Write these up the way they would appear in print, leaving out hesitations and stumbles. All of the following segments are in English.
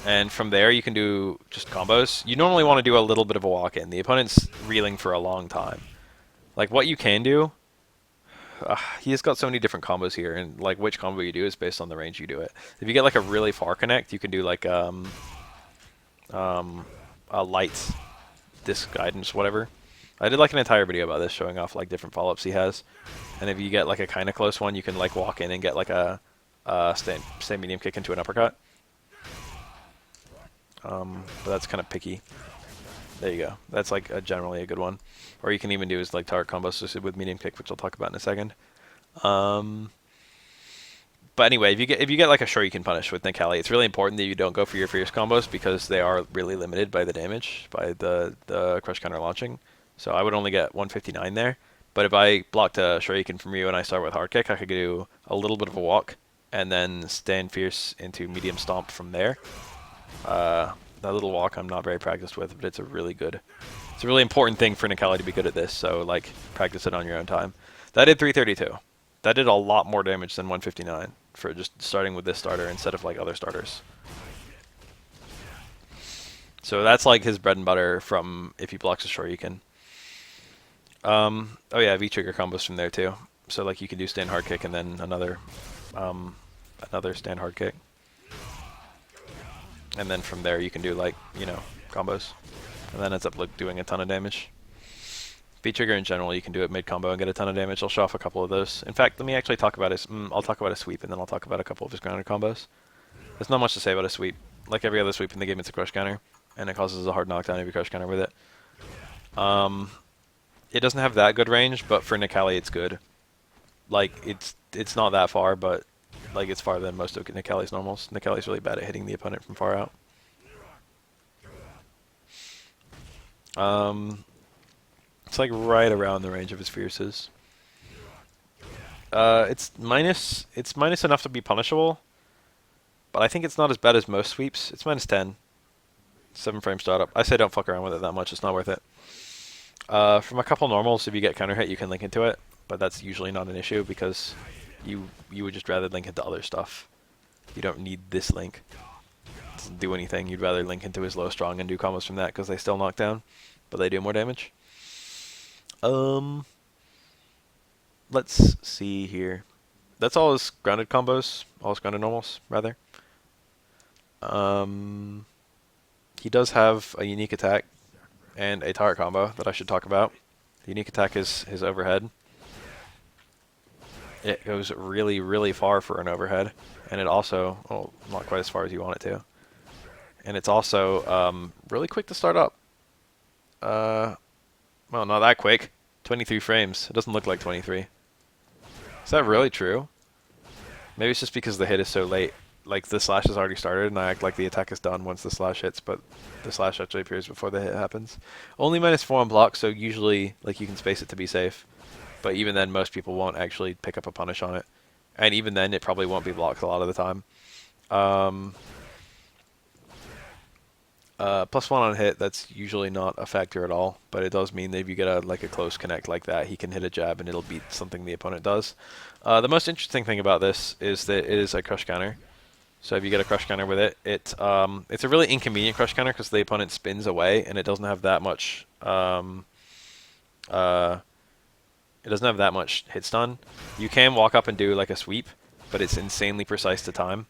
And from there, you can do just combos. You normally want to do a little bit of a walk-in. The opponent's reeling for a long time. Like, what you can do, he's got so many different combos here, and, like, which combo you do is based on the range you do it. If you get, like, a really far connect, you can do, like, a light disc guidance, whatever. I did, like, an entire video about this, showing off, like, different follow-ups he has. And if you get, like, a kind of close one, you can, like, walk in and get, like, a stay medium kick into an uppercut. But that's kind of picky. There you go. That's like generally a good one. Or you can even do is like target combos with medium kick, which I'll talk about in a second. But anyway, if you get like a sure you can punish with Necalli, it's really important that you don't go for your fierce combos because they are really limited by the damage, by the crush counter launching. So I would only get 159 there. But if I blocked a Shuriken from you and I start with hard kick, I could do a little bit of a walk and then stand fierce into medium stomp from there. That little walk I'm not very practiced with, but it's a really important thing for Necalli to be good at this, so like practice it on your own time. That did 332. That did a lot more damage than 159 for just starting with this starter instead of like other starters. So that's like his bread and butter from if he blocks a Shoryuken. Oh yeah, V-trigger combos from there too. So like you can do stand hard kick and then another stand hard kick. And then from there you can do like, you know, combos. And then ends up like doing a ton of damage. V-trigger in general, you can do it mid-combo and get a ton of damage. I'll show off a couple of those. In fact, let me actually talk about his... I'll talk about a sweep and then I'll talk about a couple of his grounded combos. There's not much to say about a sweep. Like every other sweep in the game, it's a crush counter. And it causes a hard knockdown if you crush counter with it. It doesn't have that good range, but for Necalli it's good. Like, it's not that far, but... like it's farther than most of Necalli's normals. Necalli's really bad at hitting the opponent from far out. It's like right around the range of his fierces. It's minus enough to be punishable, but I think it's not as bad as most sweeps. It's minus 10. 7 frame startup. I say don't fuck around with it that much. It's not worth it. From a couple normals, if you get counter hit, you can link into it, but that's usually not an issue because you would just rather link into other stuff. You don't need this link. It doesn't do anything. You'd rather link into his low strong and do combos from that because they still knock down, but they do more damage. Let's see here. That's all his grounded combos, all his grounded normals, rather. He does have a unique attack and a target combo that I should talk about. The unique attack is his overhead. It goes really, really far for an overhead, and it also, well, not quite as far as you want it to. And it's also really quick to start up. Well, not that quick. 23 frames. It doesn't look like 23. Is that really true? Maybe it's just because the hit is so late. Like, the slash has already started, and I act like the attack is done once the slash hits, but the slash actually appears before the hit happens. Only -4 on block, so usually, like, you can space it to be safe. But even then, most people won't actually pick up a punish on it. And even then, it probably won't be blocked a lot of the time. +1 on hit, that's usually not a factor at all, but it does mean that if you get a close connect like that, he can hit a jab and it'll beat something the opponent does. The most interesting thing about this is that it is a crush counter. So if you get a crush counter with it, it's a really inconvenient crush counter because the opponent spins away and it doesn't have that much hit stun. You can walk up and do like a sweep, but it's insanely precise to time.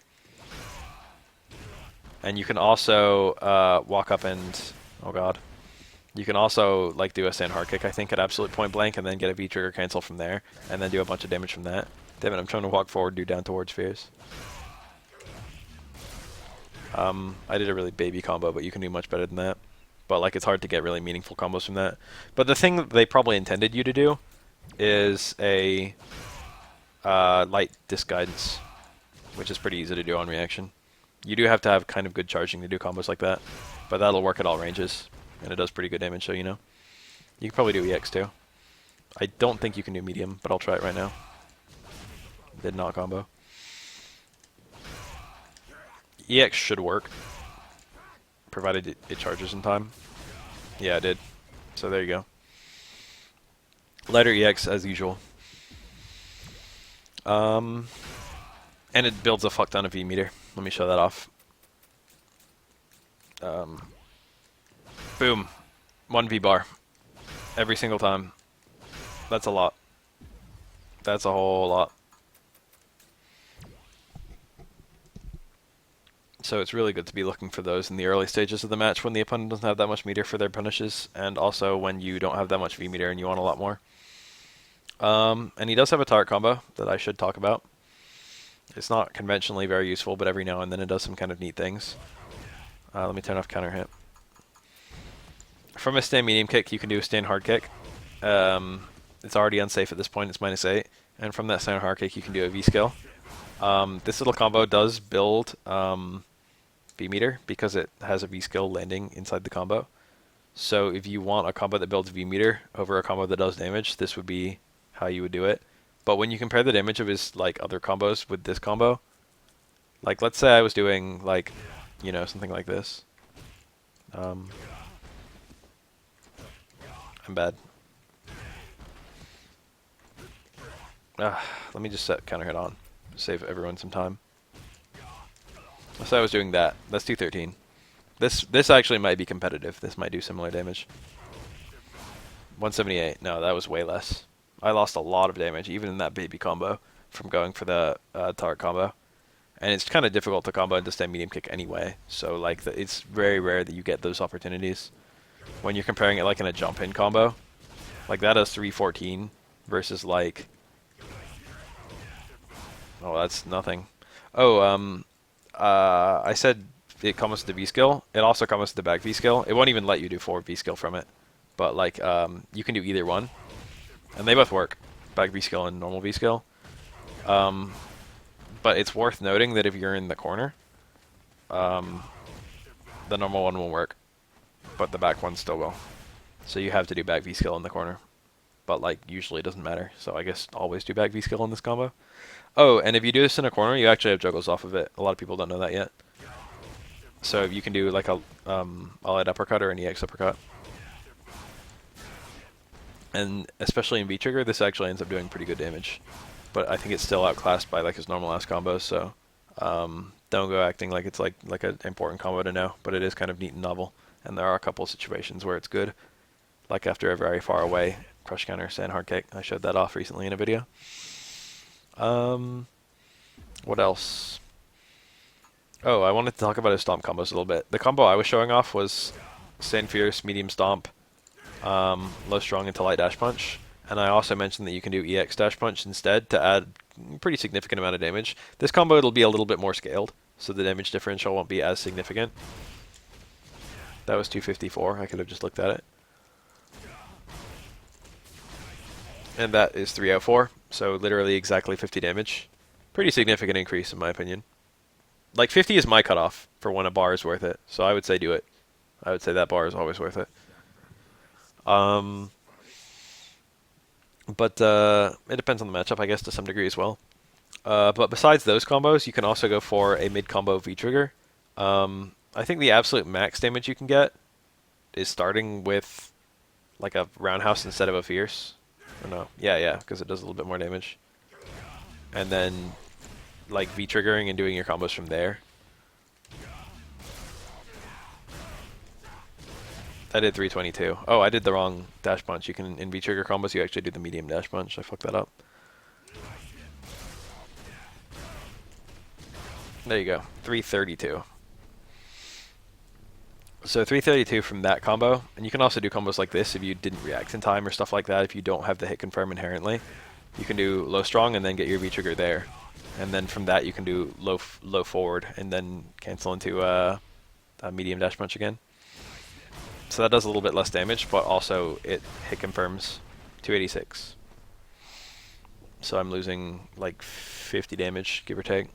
And you can also walk up and, oh god, you can also like do a stand hard kick, I think, at absolute point blank, and then get a V-trigger cancel from there, and then do a bunch of damage from that. Damn it, I'm trying to walk forward, do down towards fears. I did a really baby combo, but you can do much better than that. But like, it's hard to get really meaningful combos from that. But the thing that they probably intended you to do is a light disc guidance, which is pretty easy to do on reaction. You do have to have kind of good charging to do combos like that, but that'll work at all ranges, and it does pretty good damage, so you know. You can probably do EX too. I don't think you can do medium, but I'll try it right now. Did not combo. EX should work, provided it charges in time. Yeah, it did. So there you go. Lighter EX as usual. And it builds a fuck ton of V meter. Let me show that off. Boom. 1V bar. Every single time. That's a lot. That's a whole lot. So it's really good to be looking for those in the early stages of the match when the opponent doesn't have that much meter for their punishes, and also when you don't have that much V meter and you want a lot more. And he does have a turret combo that I should talk about. It's not conventionally very useful, but every now and then it does some kind of neat things. Let me turn off counter hit. From a stand medium kick, you can do a stand hard kick. It's already unsafe at this point, it's -8. And from that stand hard kick, you can do a V skill. This little combo does build V meter because it has a V skill landing inside the combo. So if you want a combo that builds V meter over a combo that does damage, this would be how you would do it. But when you compare the damage of his like other combos with this combo, like let's say I was doing like, you know, something like this. I'm bad. Let me just set counter hit on. Save everyone some time. Let's say I was doing that. That's 213. This actually might be competitive. This might do similar damage. 178. No, that was way less. I lost a lot of damage, even in that baby combo, from going for the turret combo. And it's kind of difficult to combo into stand medium kick anyway. So like, it's very rare that you get those opportunities. When you're comparing it like in a jump in combo, like that is 314 versus like, oh, that's nothing. Oh, I said it comes to the V skill. It also comes to the back V skill. It won't even let you do forward V skill from it. But like, you can do either one. And they both work. Back V skill and normal V skill. But it's worth noting that if you're in the corner, the normal one won't work. But the back one still will. So you have to do back V skill in the corner. But like, usually it doesn't matter. So I guess always do back V skill in this combo. Oh, and if you do this in a corner, you actually have juggles off of it. A lot of people don't know that yet. So you can do like a all-out uppercut or an EX uppercut. And especially in V-trigger, this actually ends up doing pretty good damage. But I think it's still outclassed by like his normal ass combos, so don't go acting like it's like an important combo to know. But it is kind of neat and novel. And there are a couple of situations where it's good. Like after a very far away crush counter, stand hard kick. I showed that off recently in a video. What else? Oh, I wanted to talk about his stomp combos a little bit. The combo I was showing off was stand fierce, medium stomp, low strong into light dash punch. And I also mentioned that you can do EX dash punch instead to add a pretty significant amount of damage. This combo, it'll be a little bit more scaled, so the damage differential won't be as significant. That was 254. I could have just looked at it. And that is 304, so literally exactly 50 damage. Pretty significant increase in my opinion. Like 50 is my cutoff for when a bar is worth it, so I would say do it. I would say that bar is always worth it. But it depends on the matchup, I guess, to some degree as well. But besides those combos, you can also go for a mid-combo V-trigger. I think the absolute max damage you can get is starting with like a roundhouse instead of a fierce. Or no, yeah, because it does a little bit more damage. And then like V-triggering and doing your combos from there. I did 322. Oh, I did the wrong dash punch. You can, in V-trigger combos, you actually do the medium dash punch. I fucked that up. There you go. 332. So 332 from that combo. And you can also do combos like this if you didn't react in time or stuff like that. If you don't have the hit confirm inherently. You can do low strong and then get your V-trigger there. And then from that you can do low forward and then cancel into a medium dash punch again. So that does a little bit less damage, but also it hit confirms 286. So I'm losing like 50 damage, give or take.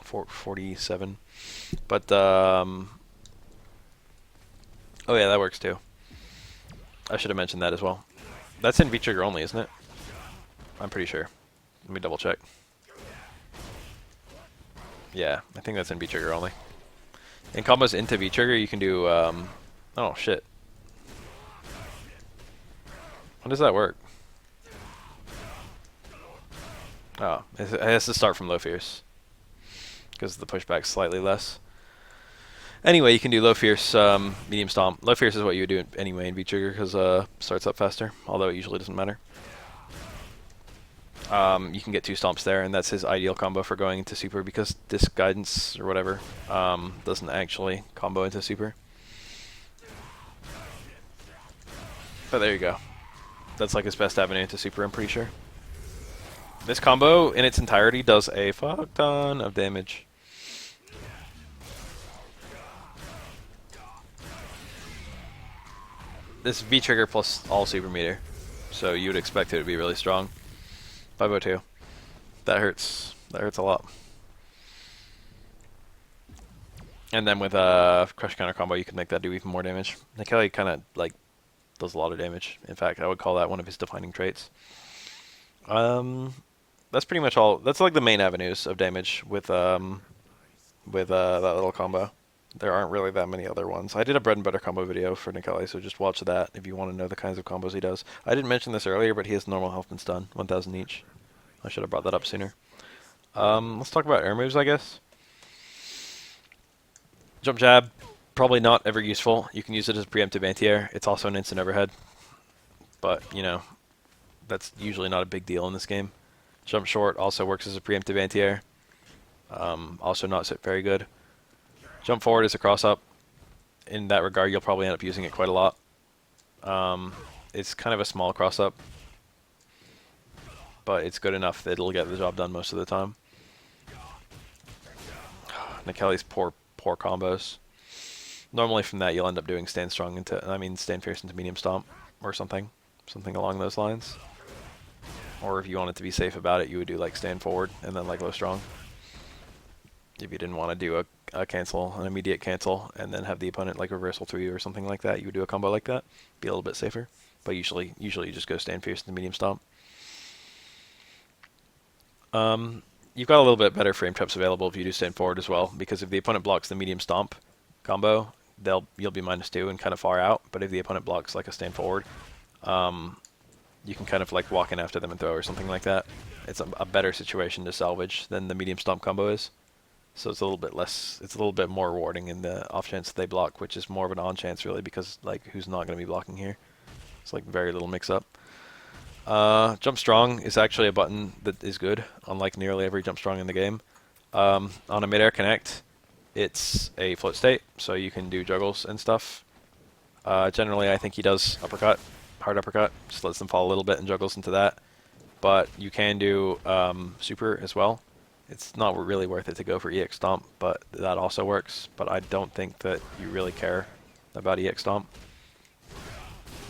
47. But, oh yeah, that works too. I should have mentioned that as well. That's in V-trigger only, isn't it? I'm pretty sure. Let me double check. Yeah, I think that's in V-trigger only. In combos into V-trigger, you can do, oh shit. How does that work? Oh, it has to start from low fierce. Because the pushback's slightly less. Anyway, you can do low fierce, medium stomp. Low fierce is what you would do anyway in V-trigger because starts up faster, although it usually doesn't matter. You can get 2 stomps there, and that's his ideal combo for going into super because disc guidance or whatever doesn't actually combo into super. But there you go. That's like his best avenue into super, I'm pretty sure. This combo in its entirety does a fuck ton of damage. This V-trigger plus all super meter, so you would expect it to be really strong. 502. That hurts. That hurts a lot. And then with a crush counter combo, you can make that do even more damage. Necalli kind of like does a lot of damage. In fact, I would call that one of his defining traits. That's pretty much all. That's like the main avenues of damage with that little combo. There aren't really that many other ones. I did a bread and butter combo video for Necalli, so just watch that if you want to know the kinds of combos he does. I didn't mention this earlier, but he has normal health and stun, 1,000 each. I should have brought that up sooner. Let's talk about air moves, I guess. Jump jab, probably not ever useful. You can use it as preemptive anti-air. It's also an instant overhead, but you know, that's usually not a big deal in this game. Jump short also works as a preemptive anti-air. Also not very good. Jump forward is a cross-up. In that regard, you'll probably end up using it quite a lot. It's kind of a small cross-up, but it's good enough that it'll get the job done most of the time. Necalli's poor combos. Normally from that, you'll end up doing stand fierce into medium stomp or something along those lines. Or if you wanted to be safe about it, you would do like stand forward and then like low strong. If you didn't want to do a cancel, an immediate cancel, and then have the opponent like reversal through you or something like that, you would do a combo like that. Be a little bit safer. But usually you just go stand fierce into medium stomp. You've got a little bit better frame traps available if you do stand forward as well, because if the opponent blocks the medium stomp combo, you'll be -2 and kind of far out. But if the opponent blocks like a stand forward, you can kind of like walk in after them and throw or something like that. It's a better situation to salvage than the medium stomp combo is. So it's a little bit less, it's a little bit more rewarding in the off chance that they block, which is more of an on chance really, because like who's not going to be blocking here? It's like very little mix up. Jump strong is actually a button that is good, unlike nearly every jump strong in the game. On a midair connect, it's a float state, so you can do juggles and stuff. Generally, I think he does uppercut, hard uppercut, just lets them fall a little bit and juggles into that. But you can do super as well. It's not really worth it to go for EX Stomp, but that also works. But I don't think that you really care about EX Stomp.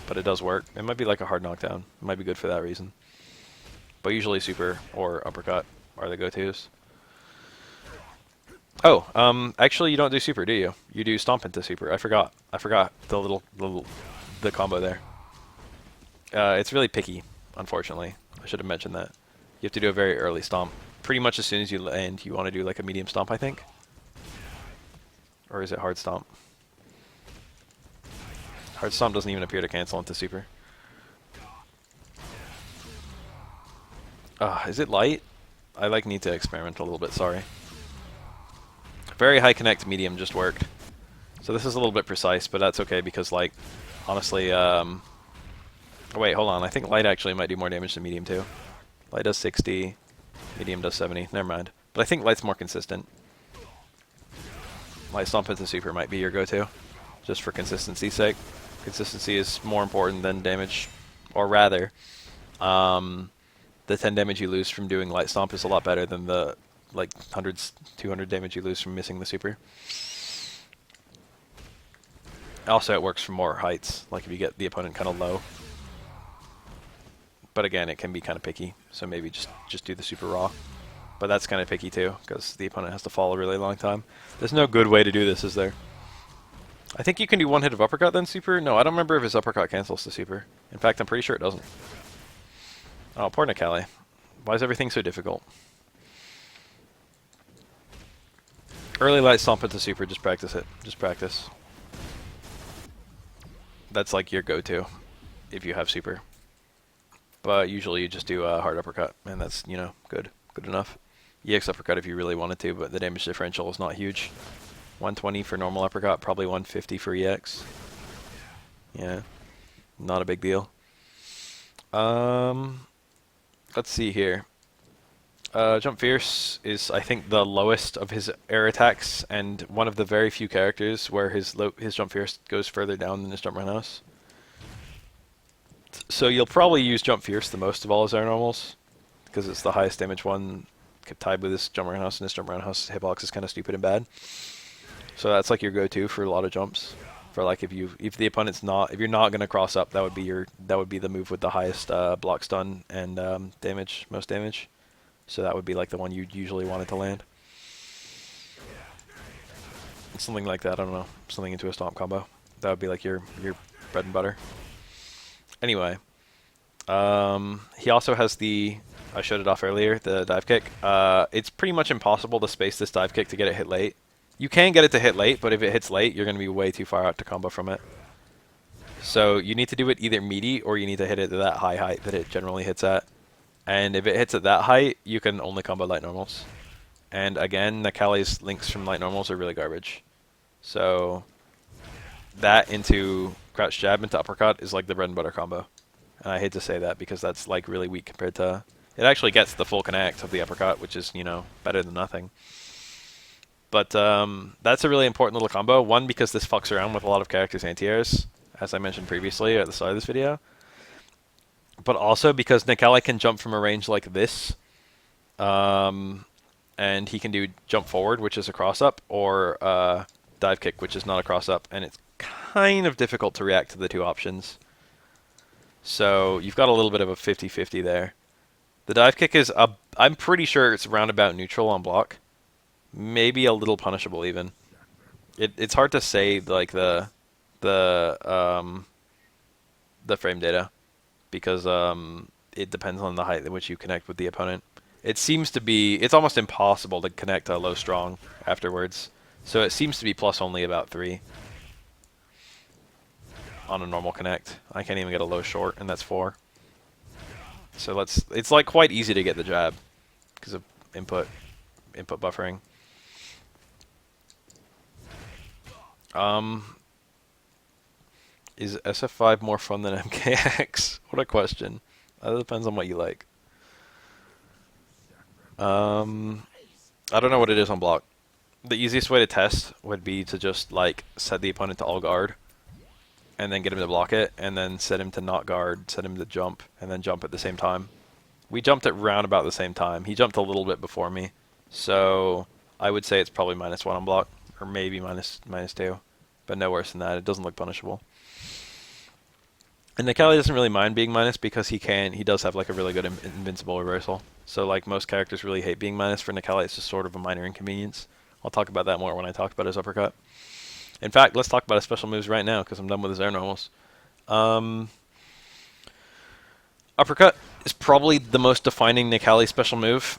But it does work. It might be like a hard knockdown. It might be good for that reason. But usually super or uppercut are the go-tos. Oh, actually you don't do super, do you? You do stomp into super. I forgot the combo there. It's really picky, unfortunately. I should have mentioned that. You have to do a very early stomp. Pretty much as soon as you land, you want to do like a medium stomp, I think. Or is it hard stomp? Hard stomp doesn't even appear to cancel into super. Is it light? I like need to experiment a little bit, sorry. Very high connect medium just worked. So this is a little bit precise, but that's okay because like, honestly, oh wait, hold on. I think light actually might do more damage than medium too. Light does 60, medium does 70. Never mind. But I think light's more consistent. Light stomp into super might be your go-to, just for consistency's sake. Consistency is more important than damage, or rather, the 10 damage you lose from doing light stomp is a lot better than the like 200 damage you lose from missing the super. Also, it works from more heights, like if you get the opponent kind of low. But again, it can be kind of picky, so maybe just do the super raw. But that's kind of picky too, because the opponent has to fall a really long time. There's no good way to do this, is there? I think you can do one hit of uppercut then super. No, I don't remember if his uppercut cancels to super. In fact, I'm pretty sure it doesn't. Oh, poor Necalli. Why is everything so difficult? Early light stomp into super, just practice it. Just practice. That's like your go-to if you have super. But usually you just do a hard uppercut, and that's, you know, good enough. EX uppercut if you really wanted to, but the damage differential is not huge. 120 for normal uppercut, probably 150 for EX. Yeah, not a big deal. Let's see here. Jump Fierce is, I think, the lowest of his air attacks, and one of the very few characters where his Jump Fierce goes further down than his Jump Roundhouse. So you'll probably use Jump Fierce the most of all his air normals, because it's the highest damage one, tied with his Jump Roundhouse, and his Jump Roundhouse hitbox is kind of stupid and bad. So that's like your go-to for a lot of jumps. For like if the opponent's not, if you're not gonna cross up, that would be the move with the highest block stun and most damage. So that would be like the one you'd usually want it to land. Something like that, I don't know. Something into a stomp combo. That would be like your bread and butter. Anyway. He also has I showed it off earlier, the dive kick. It's pretty much impossible to space this dive kick to get it hit late. You can get it to hit late, but if it hits late, you're going to be way too far out to combo from it. So you need to do it either meaty, or you need to hit it at that high height that it generally hits at. And if it hits at that height, you can only combo light normals. And again, Necalli's links from light normals are really garbage. So that into crouch jab into uppercut is like the bread and butter combo. And I hate to say that because that's like really weak compared to... It actually gets the full connect of the uppercut, which is, you know, better than nothing. But that's a really important little combo. One, because this fucks around with a lot of characters' anti-airs, as I mentioned previously at the start of this video. But also because Necalli can jump from a range like this, and he can do jump forward, which is a cross-up, or dive kick, which is not a cross-up, and it's kind of difficult to react to the two options. So you've got a little bit of a 50-50 there. The dive kick is, I'm pretty sure it's roundabout neutral on block. Maybe a little punishable even. It's hard to say like the frame data, because it depends on the height at which you connect with the opponent. It seems to be, it's almost impossible to connect a low strong afterwards. So it seems to be plus only about 3 on a normal connect. I can't even get a low short, and that's 4. So it's like quite easy to get the jab because of input buffering. Is SF5 more fun than MKX? What a question. That depends on what you like. I don't know what it is on block. The easiest way to test would be to just like set the opponent to all guard, and then get him to block it, and then set him to not guard, set him to jump, and then jump at the same time. We jumped at round about the same time. He jumped a little bit before me, so I would say it's probably -1 on block, or maybe minus 2, but no worse than that. It doesn't look punishable. And Necalli doesn't really mind being minus because he does have like a really good invincible reversal. So like most characters really hate being minus. For Necalli, it's just sort of a minor inconvenience. I'll talk about that more when I talk about his uppercut. In fact, let's talk about his special moves right now because I'm done with his air normals. Uppercut is probably the most defining Necalli special move.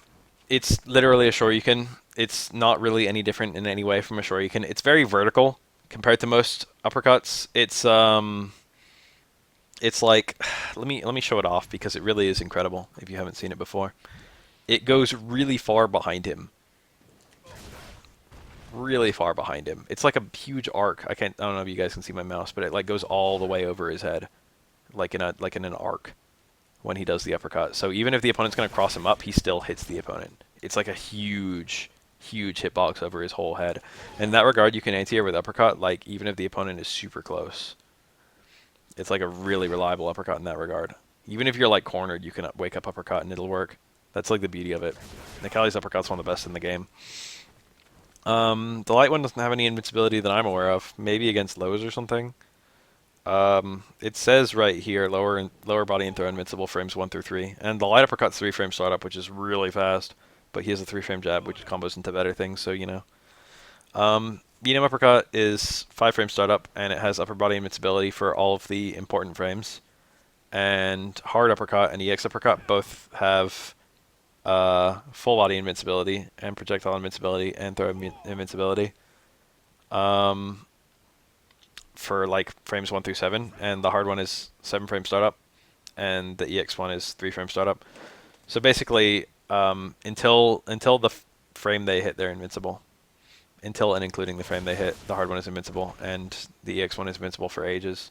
It's literally a Shoryuken. It's not really any different in any way from a Shoryuken. It's very vertical compared to most uppercuts. It's like, let me show it off because it really is incredible if you haven't seen it before. It goes really far behind him. Really far behind him. It's like a huge arc. I don't know if you guys can see my mouse, but it like goes all the way over his head, like in an arc when he does the uppercut. So even if the opponent's going to cross him up, he still hits the opponent. It's like a huge hitbox over his whole head. In that regard, you can anti-air with uppercut, like even if the opponent is super close. It's like a really reliable uppercut in that regard. Even if you're like cornered, you can wake up uppercut and it'll work. That's like the beauty of it. Necalli's uppercut's one of the best in the game. The light one doesn't have any invincibility that I'm aware of. Maybe against lows or something. It says right here, lower body and throw invincible frames 1 through 3. And the light uppercut's 3-frame startup, which is really fast. But he has a 3-frame jab, which combos into better things, so you know. Medium uppercut is 5-frame startup, and it has upper body invincibility for all of the important frames. And hard uppercut and EX uppercut both have full body invincibility and projectile invincibility and throw invincibility for like frames 1 through 7, and the hard one is 7-frame startup, and the EX one is 3-frame startup. So basically, until the frame they hit, they're invincible. until and including the frame they hit. The hard one is invincible, and the EX one is invincible for ages.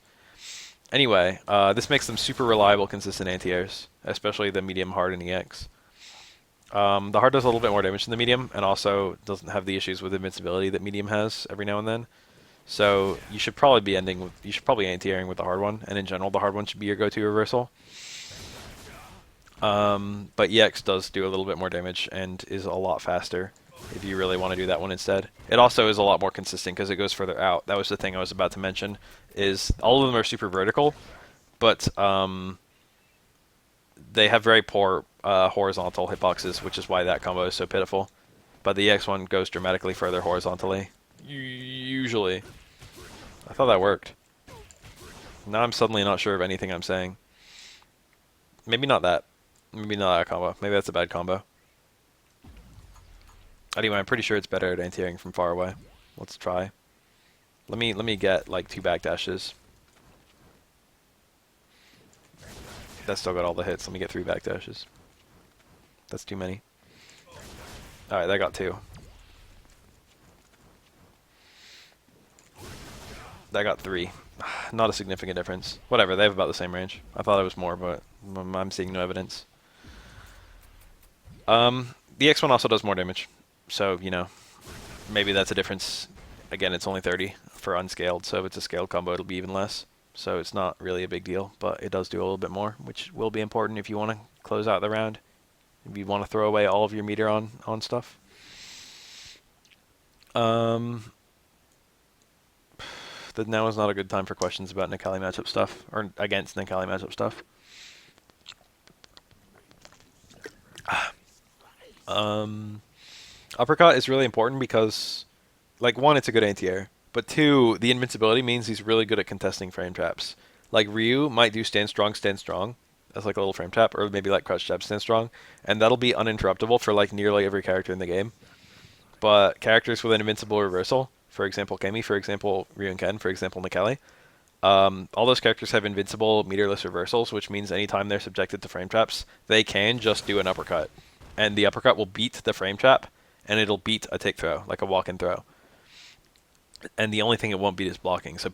Anyway, this makes them super reliable, consistent anti-airs, especially the medium, hard, and EX. The hard does a little bit more damage than the medium, and also doesn't have the issues with invincibility that medium has every now and then. So you should probably be you should probably anti-airing with the hard one, and in general, the hard one should be your go-to reversal. But EX does do a little bit more damage and is a lot faster if you really want to do that one instead. It also is a lot more consistent because it goes further out. That was the thing I was about to mention, is all of them are super vertical, but they have very poor horizontal hitboxes, which is why that combo is so pitiful. But the EX one goes dramatically further horizontally. Usually. I thought that worked. Now I'm suddenly not sure of anything I'm saying. Maybe not that. Maybe not that combo. Maybe that's a bad combo. Anyway, I'm pretty sure it's better at anti-airing from far away. Let's try. Let me get like 2 backdashes. That's still got all the hits. Let me get 3 backdashes. That's too many. Alright, that got 2. That got 3. Not a significant difference. Whatever, they have about the same range. I thought it was more, but I'm seeing no evidence. The X1 also does more damage. So, you know, maybe that's a difference. Again, it's only 30 for unscaled, so if it's a scaled combo, it'll be even less. So it's not really a big deal, but it does do a little bit more, which will be important if you want to close out the round. If you want to throw away all of your meter on stuff. Now is not a good time for questions about Necalli matchup stuff, or against Necalli matchup stuff. Uppercut is really important because, like, 1, it's a good anti-air, but 2, the invincibility means he's really good at contesting frame traps. Like, Ryu might do stand strong as like a little frame trap, or maybe like crouch jab stand strong, and that'll be uninterruptible for like nearly every character in the game. But characters with an invincible reversal, for example Kemi, for example Ryu and Ken, for example Necalli, all those characters have invincible meterless reversals, which means anytime they're subjected to frame traps, they can just do an uppercut. And the uppercut will beat the frame trap, and it'll beat a take throw, like a walk-in throw. And the only thing it won't beat is blocking. So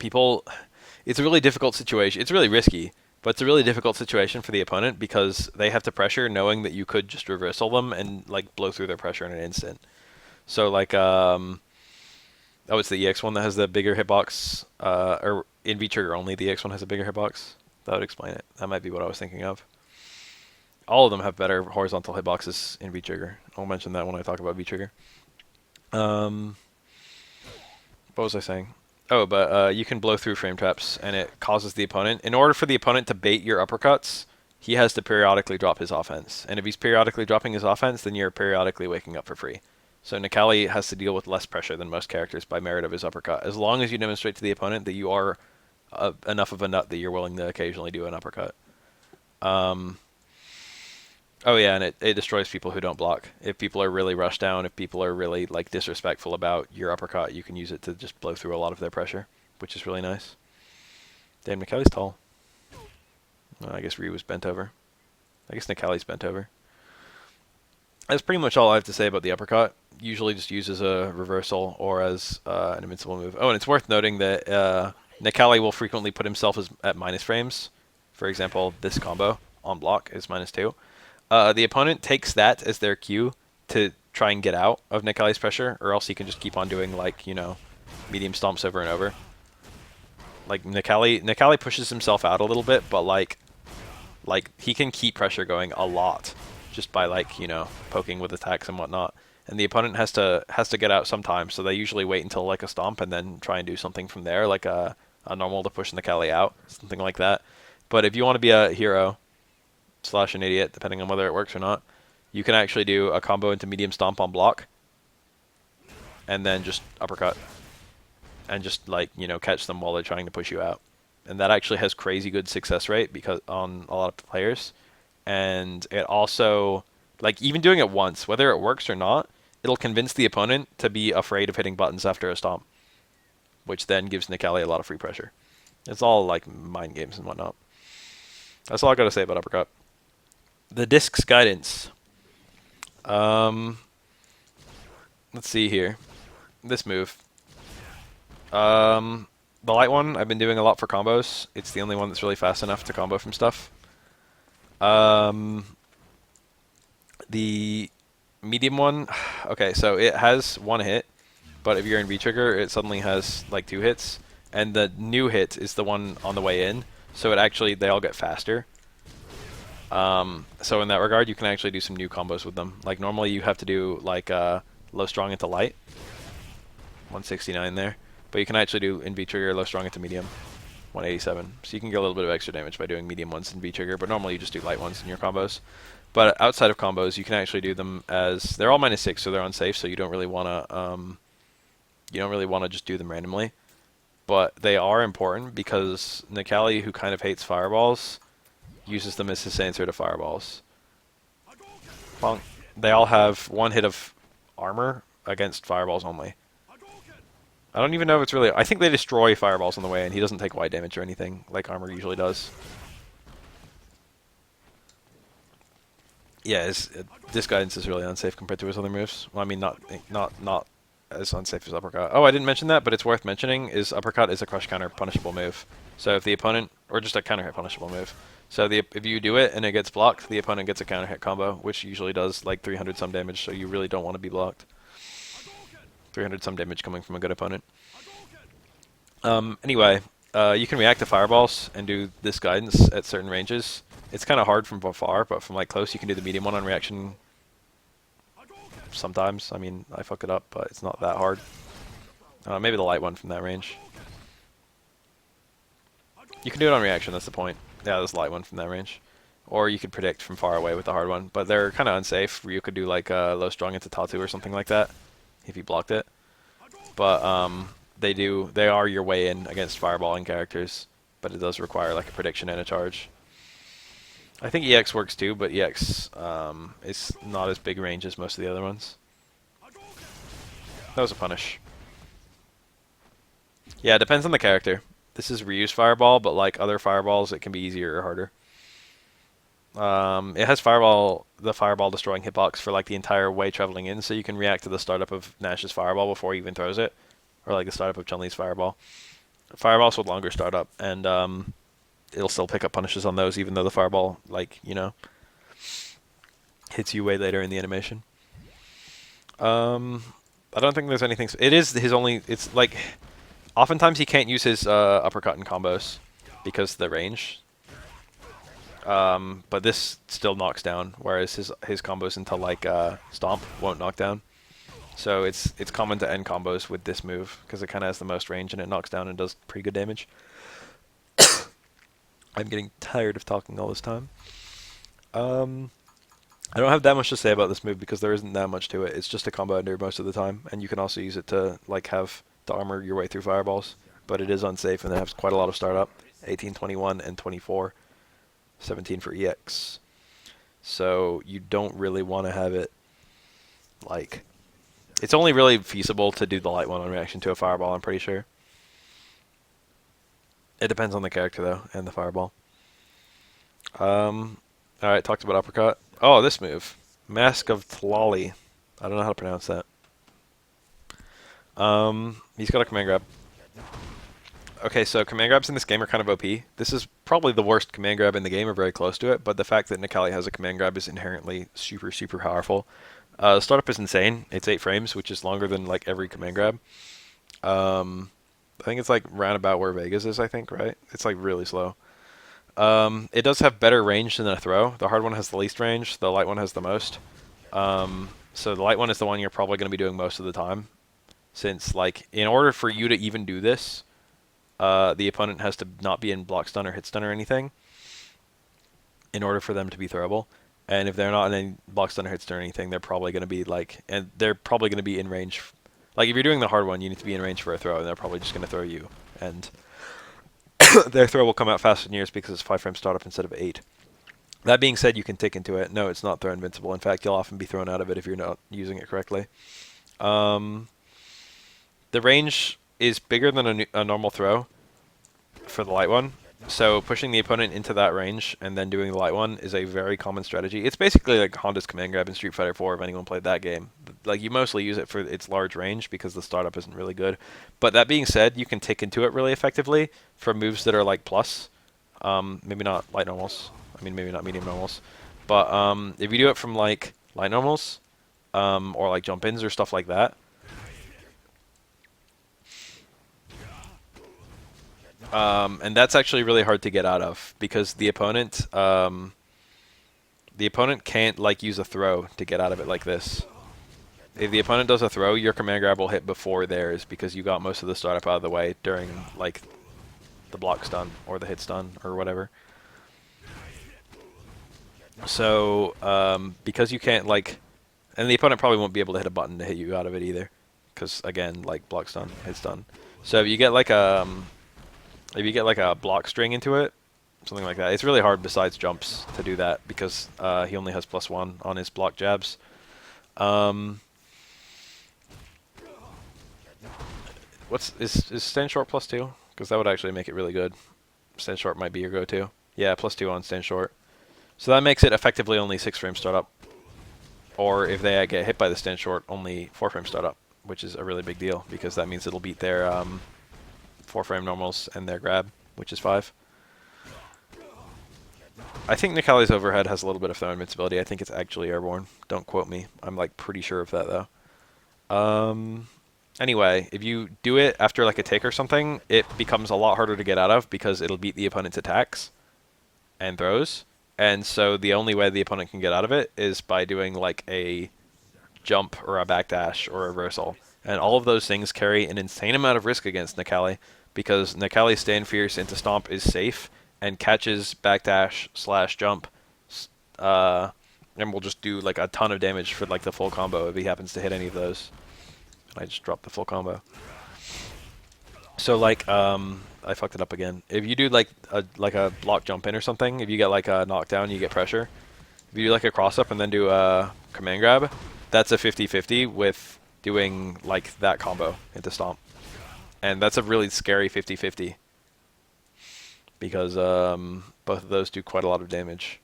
it's a really difficult situation. It's really risky, but it's a really difficult situation for the opponent because they have to pressure knowing that you could just reversal them and like blow through their pressure in an instant. So like, oh, it's the EX one that has the bigger hitbox, or in V-trigger only, the EX one has a bigger hitbox. That would explain it. That might be what I was thinking of. All of them have better horizontal hitboxes in V-trigger. I'll mention that when I talk about V-trigger. What was I saying? Oh, but you can blow through frame traps, and it causes the opponent... In order for the opponent to bait your uppercuts, he has to periodically drop his offense. And if he's periodically dropping his offense, then you're periodically waking up for free. So Necalli has to deal with less pressure than most characters by merit of his uppercut, as long as you demonstrate to the opponent that you are enough of a nut that you're willing to occasionally do an uppercut. Oh yeah, and it destroys people who don't block. If people are really rushed down, if people are really like disrespectful about your uppercut, you can use it to just blow through a lot of their pressure, which is really nice. Damn, Necalli's tall. I guess Ryu was bent over. I guess Necalli's bent over. That's pretty much all I have to say about the uppercut. Usually just used as a reversal or as an invincible move. Oh, and it's worth noting that Necalli will frequently put himself at minus frames. For example, this combo on block is -2. The opponent takes that as their cue to try and get out of Necalli's pressure, or else he can just keep on doing, like, you know, medium stomps over and over. Like, Necalli pushes himself out a little bit, but, like he can keep pressure going a lot just by, like, you know, poking with attacks and whatnot. And the opponent has to get out sometimes, so they usually wait until, like, a stomp and then try and do something from there, like a normal to push Necalli out, something like that. But if you want to be a hero / an idiot, depending on whether it works or not, you can actually do a combo into medium stomp on block, and then just uppercut, and just, like, you know, catch them while they're trying to push you out. And that actually has crazy good success rate because on a lot of players. And it also, like, even doing it once, whether it works or not, it'll convince the opponent to be afraid of hitting buttons after a stomp, which then gives Necalli a lot of free pressure. It's all, like, mind games and whatnot. That's all I gotta say about uppercut. The disc's guidance. Let's see here. this move. The light one I've been doing a lot for combos. It's the only one that's really fast enough to combo from stuff. The medium one, okay, so it has one hit, but if you're in V-trigger, it suddenly has like 2 hits, and the new hit is the one on the way in, so it actually, they all get faster. So in that regard, you can actually do some new combos with them. Like normally you have to do like low strong into light, 169 there, but you can actually do in V-trigger low strong into medium, 187. So you can get a little bit of extra damage by doing medium ones in V-trigger, but normally you just do light ones in your combos. But outside of combos, you can actually do them as they're all -6, so they're unsafe. So you don't really want to just do them randomly. But they are important because Necalli, who kind of hates fireballs, uses them as his answer to fireballs. Bonk. They all have 1 hit of armor against fireballs only. I don't even know if it's really... I think they destroy fireballs on the way, and he doesn't take wide damage or anything like armor usually does. Yeah, this guidance is really unsafe compared to his other moves. Well, I mean, not as unsafe as Uppercut. Oh, I didn't mention that, but it's worth mentioning, is Uppercut is a crush counter punishable move. So if the opponent... Or just a counter hit punishable move. So if you do it and it gets blocked, the opponent gets a counter hit combo, which usually does like 300 some damage, so you really don't want to be blocked. 300 some damage coming from a good opponent. Anyway, you can react to fireballs and do this guidance at certain ranges. It's kind of hard from far, but from like close you can do the medium one on reaction sometimes. I mean, I fuck it up, but it's not that hard. Maybe the light one from that range. You can do it on reaction, that's the point. Yeah, this light one from that range. Or you could predict from far away with the hard one, but they're kind of unsafe. You could do like low strong into Tatu or something like that if you blocked it. But they are your way in against fireballing characters, but it does require like a prediction and a charge. I think EX works too, but EX is not as big range as most of the other ones. That was a punish. Yeah, it depends on the character. This is reuse fireball, but like other fireballs, it can be easier or harder. It has the fireball destroying hitbox for like the entire way traveling in, so you can react to the startup of Nash's fireball before he even throws it, or like the startup of Chun-Li's fireball. Fireballs with longer startup, and it'll still pick up punishes on those, even though the fireball, like, you know, hits you way later in the animation. I don't think there's anything... It is his only... It's like... Oftentimes he can't use his uppercut in combos because of the range. But this still knocks down, whereas his combos into like Stomp won't knock down. So it's common to end combos with this move because it kind of has the most range and it knocks down and does pretty good damage. I'm getting tired of talking all this time. I don't have that much to say about this move because there isn't that much to it. It's just a combo ender most of the time, and you can also use it to like have to armor your way through fireballs. But it is unsafe and it has quite a lot of startup. 18, 21, and 24. 17 for EX. So you don't really want to have it like... It's only really feasible to do the light one on reaction to a fireball, I'm pretty sure. It depends on the character though, and the fireball. Alright, talked about Uppercut. Oh, this move. Mask of Tlali. I don't know how to pronounce that. He's got a command grab. Okay, so command grabs in this game are kind of OP. This is probably the worst command grab in the game, or very close to it, but the fact that Necalli has a command grab is inherently super, super powerful. Startup is insane. It's 8 frames, which is longer than like every command grab. I think it's like round about where Vegas is, I think, right? It's like really slow. It does have better range than a throw. The hard one has the least range. The light one has the most. So the light one is the one you're probably going to be doing most of the time. Since, like, in order for you to even do this, the opponent has to not be in block stun or hit stun or anything in order for them to be throwable. And if they're not in any block stun or hit stun or anything, they're probably going to be, like, and they're probably going to be in range. Like, if you're doing the hard one, you need to be in range for a throw, and they're probably just going to throw you. And their throw will come out faster than yours because it's 5 frame startup instead of 8. That being said, you can tick into it. No, it's not throw invincible. In fact, you'll often be thrown out of it if you're not using it correctly. The range is bigger than a normal throw for the light one. So pushing the opponent into that range and then doing the light one is a very common strategy. It's basically like Honda's command grab in Street Fighter 4 if anyone played that game. like you mostly use it for its large range because the startup isn't really good. But that being said, you can tick into it really effectively for moves that are like plus. Maybe not light normals. I mean, maybe not medium normals. But if you do it from like light normals, or like jump ins or stuff like that, and that's actually really hard to get out of because the opponent can't like use a throw to get out of it like this. If the opponent does a throw, your command grab will hit before theirs because you got most of the startup out of the way during like the block stun or the hit stun or whatever. So because you can't like, and the opponent probably won't be able to hit a button to hit you out of it either, because again, like block stun, hit stun. So if you get like a block string into it, something like that, it's really hard besides jumps to do that because he only has +1 on his block jabs. Is stand short +2? Because that would actually make it really good. Stand short might be your go-to. Yeah, +2 on stand short. So that makes it effectively only 6 frame startup. Or if they get hit by the stand short, only 4 frame startup, which is a really big deal because that means it'll beat their 4 frame normals and their grab, which is 5. I think Necalli's overhead has a little bit of throw invincibility. I think it's actually airborne. Don't quote me. I'm like pretty sure of that though. Anyway, if you do it after like a tick or something, it becomes a lot harder to get out of because it'll beat the opponent's attacks and throws. And so the only way the opponent can get out of it is by doing like a jump or a backdash or a reversal. And all of those things carry an insane amount of risk against Necalli because Necalli's stand fierce into stomp is safe and catches backdash / jump, and will just do like a ton of damage for like the full combo if he happens to hit any of those. I just dropped the full combo. So like I fucked it up again. If you do like a block jump in or something, if you get like a knockdown, you get pressure. If you do like a cross up and then do a command grab, that's a 50-50 with doing like that combo into stomp. And that's a really scary 50-50 because both of those do quite a lot of damage.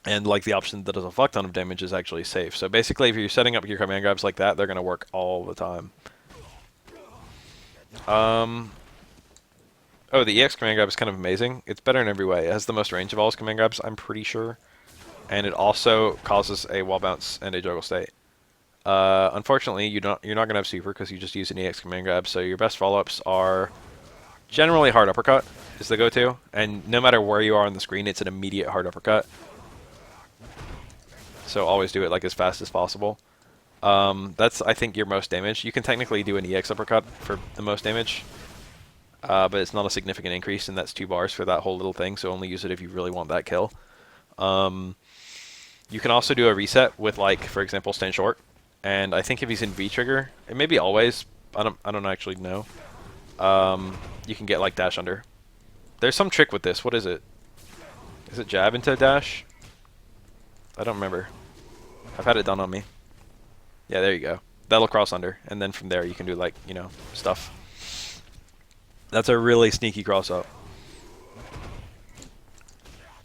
And like the option that does a fuck ton of damage is actually safe. So basically, if you're setting up your command grabs like that, they're going to work all the time. Oh, the EX command grab is kind of amazing. It's better in every way. It has the most range of all his command grabs, I'm pretty sure. And it also causes a wall bounce and a juggle state. Unfortunately, you're not going to have super because you just use an EX command grab. So your best follow-ups are generally hard uppercut is the go-to. And no matter where you are on the screen, it's an immediate hard uppercut. So always do it like as fast as possible. That's, I think, your most damage. You can technically do an EX uppercut for the most damage, but it's not a significant increase, and that's 2 bars for that whole little thing, so only use it if you really want that kill. You can also do a reset with, like, for example, stand short, and I think if he's in V-trigger, it may be always, I don't actually know, you can get, like, dash under. There's some trick with this. What is it? Is it jab into dash? I don't remember. I've had it done on me. Yeah, there you go. That'll cross under, and then from there you can do like, you know, stuff. That's a really sneaky cross up.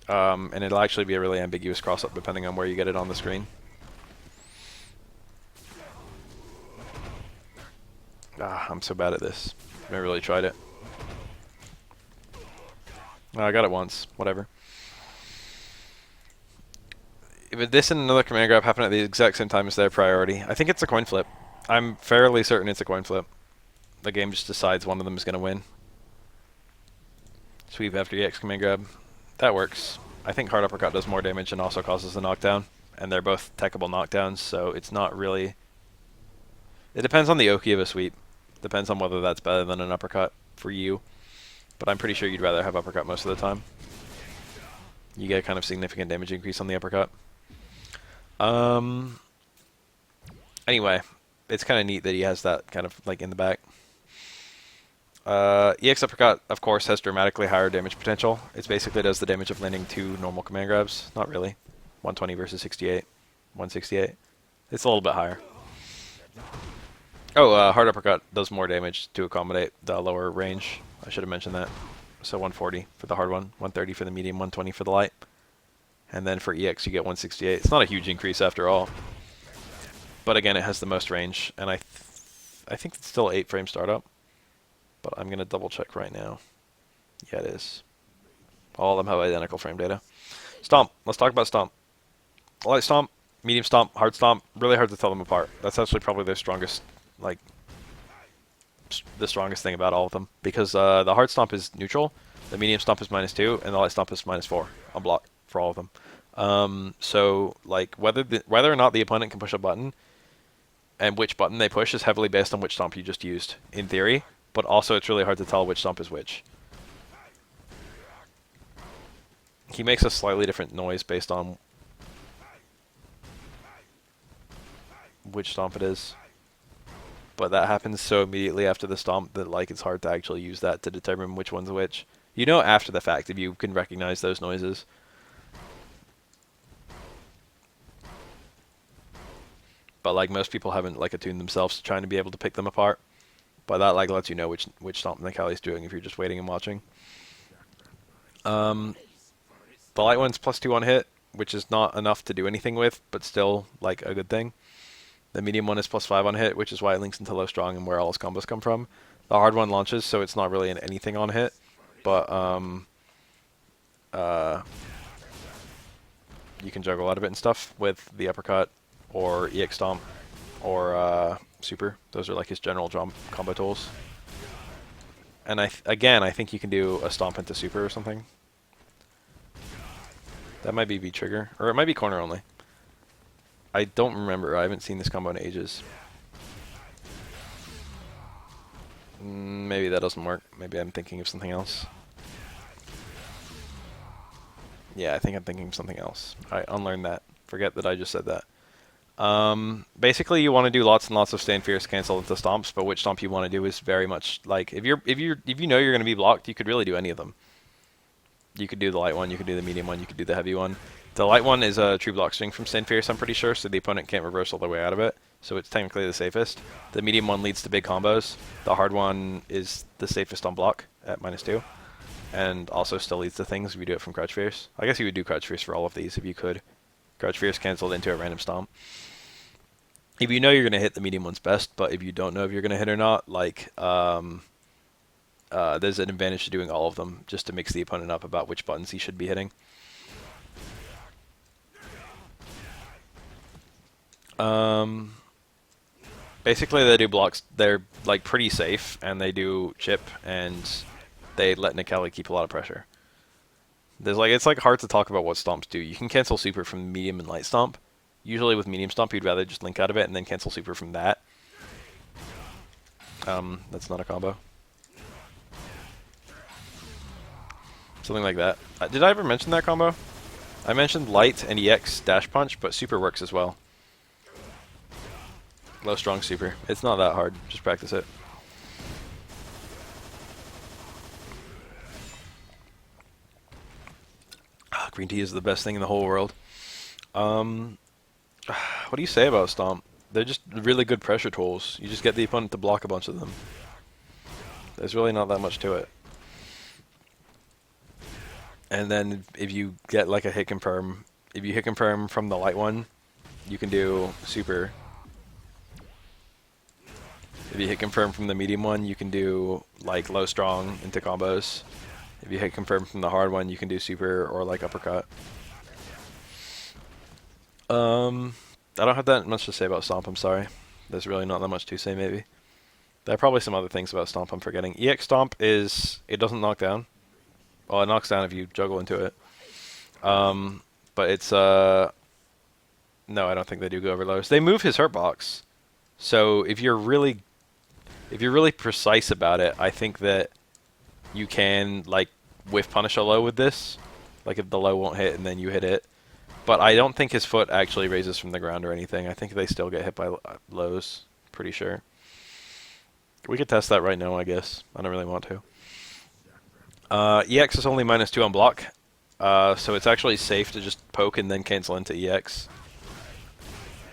And it'll actually be a really ambiguous cross up depending on where you get it on the screen. I'm so bad at this. I never really tried it. I got it once. Whatever. If this and another command grab happen at the exact same time as their priority, I think it's a coin flip. I'm fairly certain it's a coin flip. The game just decides one of them is going to win. Sweep after EX command grab. That works. I think hard uppercut does more damage and also causes a knockdown. And they're both techable knockdowns, so it's not really... It depends on the Oki of a sweep. Depends on whether that's better than an uppercut for you. But I'm pretty sure you'd rather have uppercut most of the time. You get a kind of significant damage increase on the uppercut. Anyway, it's kind of neat that he has that kind of like in the back. EX Uppercut, of course, has dramatically higher damage potential. It basically does the damage of landing 2 normal command grabs. Not really. 120 versus 68. 168. It's a little bit higher. Oh, Hard Uppercut does more damage to accommodate the lower range. I should have mentioned that. So 140 for the hard one, 130 for the medium, 120 for the light. And then for EX you get 168. It's not a huge increase after all. but again, it has the most range, and I think it's still 8 frame startup, but I'm gonna double check right now. Yeah, it is. All of them have identical frame data. Stomp. Let's talk about Stomp. Light Stomp, medium Stomp, hard Stomp. Really hard to tell them apart. That's actually probably their strongest, like, the strongest thing about all of them, because the hard Stomp is neutral, the medium Stomp is -2, and the light Stomp is -4 on block for all of them. So like whether or not the opponent can push a button and which button they push is heavily based on which Stomp you just used, in theory, but also it's really hard to tell which Stomp is which. He makes a slightly different noise based on which Stomp it is, but that happens so immediately after the Stomp that like it's hard to actually use that to determine which one's which. You know after the fact if you can recognize those noises. But like most people haven't like attuned themselves to trying to be able to pick them apart. But that like lets you know which Stomp Necalli's doing if you're just waiting and watching. The light one's +2 on hit, which is not enough to do anything with, but still like a good thing. The medium one is +5 on hit, which is why it links into low strong and where all his combos come from. The hard one launches, so it's not really an anything on hit, but you can juggle out of it and stuff with the Uppercut or EX Stomp or Super. Those are like his general combo tools. And again, I think you can do a Stomp into Super or something. That might be V-trigger, or it might be corner only. I don't remember. I haven't seen this combo in ages. Maybe that doesn't work. Maybe I'm thinking of something else. Yeah, I think I'm thinking of something else. Alright, unlearn that. Forget that I just said that. Basically, you want to do lots and lots of Stand Fierce cancel into stomps, but which stomp you want to do is very much like if you know you're going to be blocked, you could really do any of them. You could do the light one, you could do the medium one, you could do the heavy one. The light one is a true block string from Stand Fierce, I'm pretty sure, so the opponent can't reverse all the way out of it. So it's technically the safest. The medium one leads to big combos. The hard one is the safest on block at -2. And also still leads to things if you do it from Crouch Fierce. I guess you would do Crouch Fierce for all of these if you could. Crouch Fierce canceled into a random stomp. If you know you're going to hit, the medium one's best, but if you don't know if you're going to hit or not, like, there's an advantage to doing all of them, just to mix the opponent up about which buttons he should be hitting. Basically, they do blocks. They're, like, pretty safe, and they do chip, and they let Necalli keep a lot of pressure. There's, like, it's, like, hard to talk about what stomps do. You can cancel super from medium and light stomp. Usually with medium stomp, you'd rather just link out of it and then cancel super from that. That's not a combo. Something like that. Did I ever mention that combo? I mentioned light and EX dash punch, but super works as well. Low strong super. It's not that hard. Just practice it. Green tea is the best thing in the whole world. What do you say about Stomp? They're just really good pressure tools. You just get the opponent to block a bunch of them. There's really not that much to it. And then if you get like a hit confirm, if you hit confirm from the light one, you can do super. If you hit confirm from the medium one, you can do like low strong into combos. If you hit confirm from the hard one, you can do super or like uppercut. I don't have that much to say about Stomp, I'm sorry. There's really not that much to say, maybe. There are probably some other things about Stomp I'm forgetting. EX Stomp is, it doesn't knock down. Well, it knocks down if you juggle into it. But it's, no, I don't think they do go over lows. They move his hurt box. So if you're really precise about it, I think that you can, like, whiff punish a low with this. Like, if the low won't hit and then you hit it. But I don't think his foot actually raises from the ground or anything. I think they still get hit by lows. Pretty sure. We could test that right now, I guess. I don't really want to. EX is only -2 on block. So it's actually safe to just poke and then cancel into EX.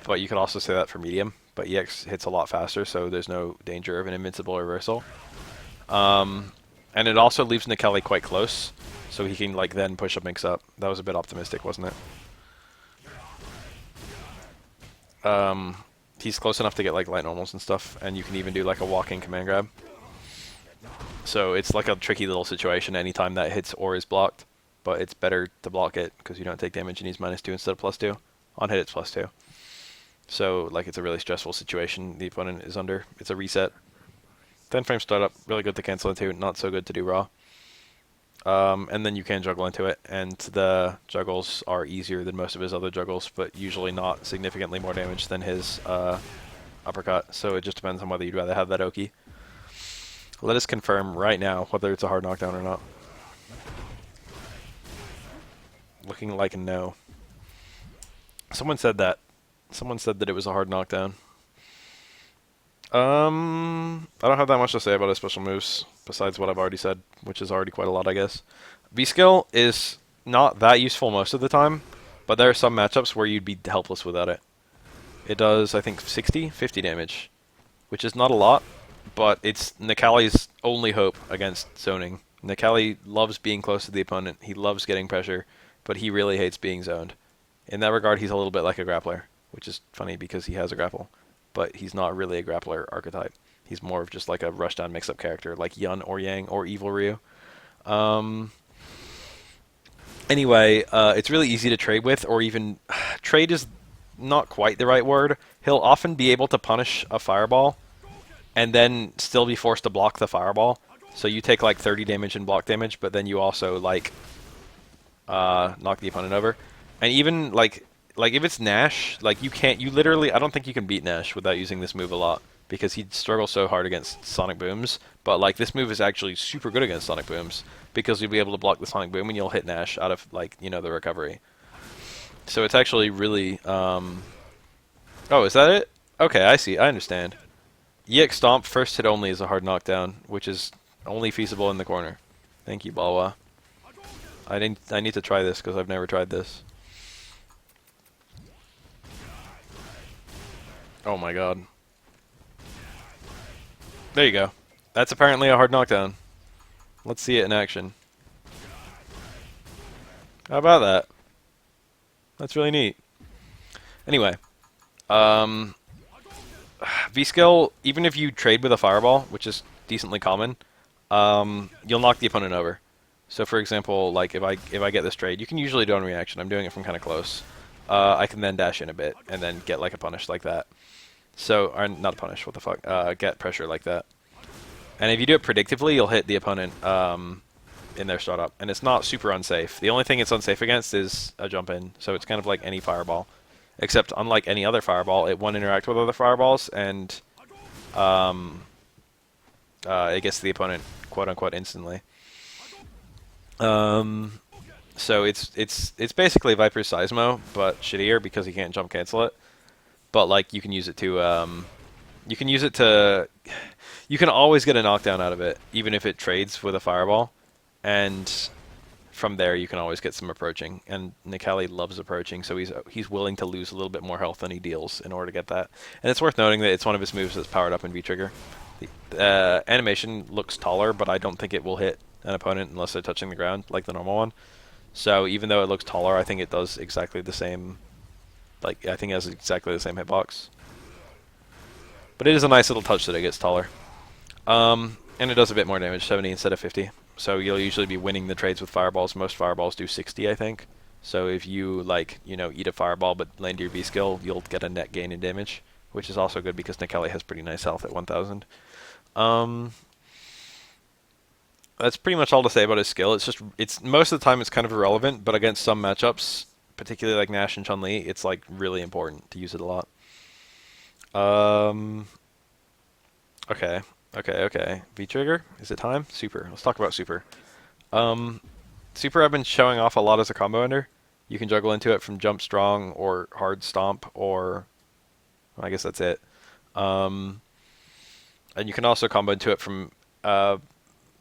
But you could also say that for medium. But EX hits a lot faster, so there's no danger of an invincible reversal. And it also leaves Necalli quite close. So he can, like, then push a mix up. That was a bit optimistic, wasn't it? he's close enough to get like light normals and stuff, and you can even do like a walking command grab. So it's like a tricky little situation anytime that hits or is blocked, but it's better to block it because you don't take damage and he's -2 instead of +2. On hit it's +2. So like it's a really stressful situation the opponent is under. It's a reset. 10 frame startup, really good to cancel into, not so good to do raw. And then you can juggle into it, and the juggles are easier than most of his other juggles, but usually not significantly more damage than his uppercut, so it just depends on whether you'd rather have that Oki. Let us confirm right now whether it's a hard knockdown or not. Looking like a no. Someone said that. Someone said that it was a hard knockdown. I don't have that much to say about his special moves, besides what I've already said, which is already quite a lot, I guess. V-skill is not that useful most of the time, but there are some matchups where you'd be helpless without it. It does, I think, 50 damage, which is not a lot, but it's Necalli's only hope against zoning. Necalli loves being close to the opponent, he loves getting pressure, but he really hates being zoned. In that regard, he's a little bit like a grappler, which is funny because he has a grapple. But he's not really a grappler archetype. He's more of just like a rushdown mix-up character, like Yun or Yang or Evil Ryu. Anyway, it's really easy to trade with, or even trade is not quite the right word. He'll often be able to punish a fireball and then still be forced to block the fireball. So you take like 30 damage and block damage, but then you also like knock the opponent over. And even like if it's Nash, like you literally, I don't think you can beat Nash without using this move a lot, because he'd struggle so hard against Sonic Booms, but like this move is actually super good against Sonic Booms, because you'll be able to block the Sonic Boom and you'll hit Nash out of like, you know, the recovery. So it's actually really, oh, is that it? Okay, I see, I understand. EX Stomp first hit only is a hard knockdown, which is only feasible in the corner. Thank you, Balwa. I need to try this because I've never tried this. Oh my god. There you go. That's apparently a hard knockdown. Let's see it in action. How about that? That's really neat. Anyway. V-skill, even if you trade with a fireball, which is decently common, you'll knock the opponent over. So for example, like if I get this trade, you can usually do it on reaction. I'm doing it from kind of close. I can then dash in a bit and then get like a punish like that. So, or not a punish, what the fuck, get pressure like that. And if you do it predictively, you'll hit the opponent in their startup. And it's not super unsafe. The only thing it's unsafe against is a jump in. So it's kind of like any fireball. Except unlike any other fireball, it won't interact with other fireballs, and it gets to the opponent quote-unquote instantly. So it's basically Viper's Seismo, but shittier because you can't jump cancel it. But like you can use it to you can always get a knockdown out of it, even if it trades with a fireball, and from there you can always get some approaching. And Necalli loves approaching, so he's willing to lose a little bit more health than he deals in order to get that. And it's worth noting that it's one of his moves that's powered up in V-trigger. The animation looks taller, but I don't think it will hit an opponent unless they're touching the ground like the normal one. So even though it looks taller, I think it does exactly the same. Like I think it has exactly the same hitbox. But it is a nice little touch that it gets taller. And it does a bit more damage, 70 instead of 50. So you'll usually be winning the trades with fireballs. Most fireballs do 60, I think. So if you like, you know, eat a fireball but land your V skill, you'll get a net gain in damage, which is also good because Necalli has pretty nice health at 1000. That's pretty much all to say about his skill. It's most of the time it's kind of irrelevant, but against some matchups, particularly like Nash and Chun-Li, it's like really important to use it a lot. Okay. V-trigger? Is it time? Super. Let's talk about super. Super I've been showing off a lot as a combo ender. You can juggle into it from jump strong or hard stomp, or I guess that's it. And you can also combo into it from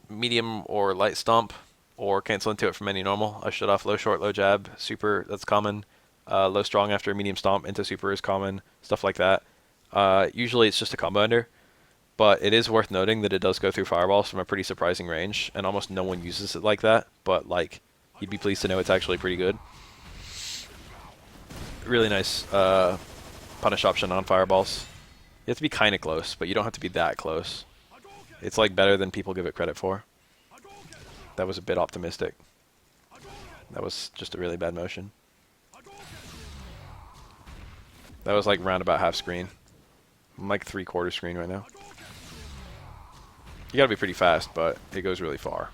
medium or light stomp, or cancel into it from any normal. I shut off low short, low jab, super, that's common. Low strong after a medium stomp into super is common, stuff like that. Usually it's just a combo ender, but it is worth noting that it does go through fireballs from a pretty surprising range, and almost no one uses it like that, but like, you'd be pleased to know it's actually pretty good. Really nice punish option on fireballs. You have to be kind of close, but you don't have to be that close. It's like better than people give it credit for. That was a bit optimistic. That was just a really bad motion. That was like round about half screen. I'm like 3/4 screen right now. You gotta be pretty fast, but it goes really far.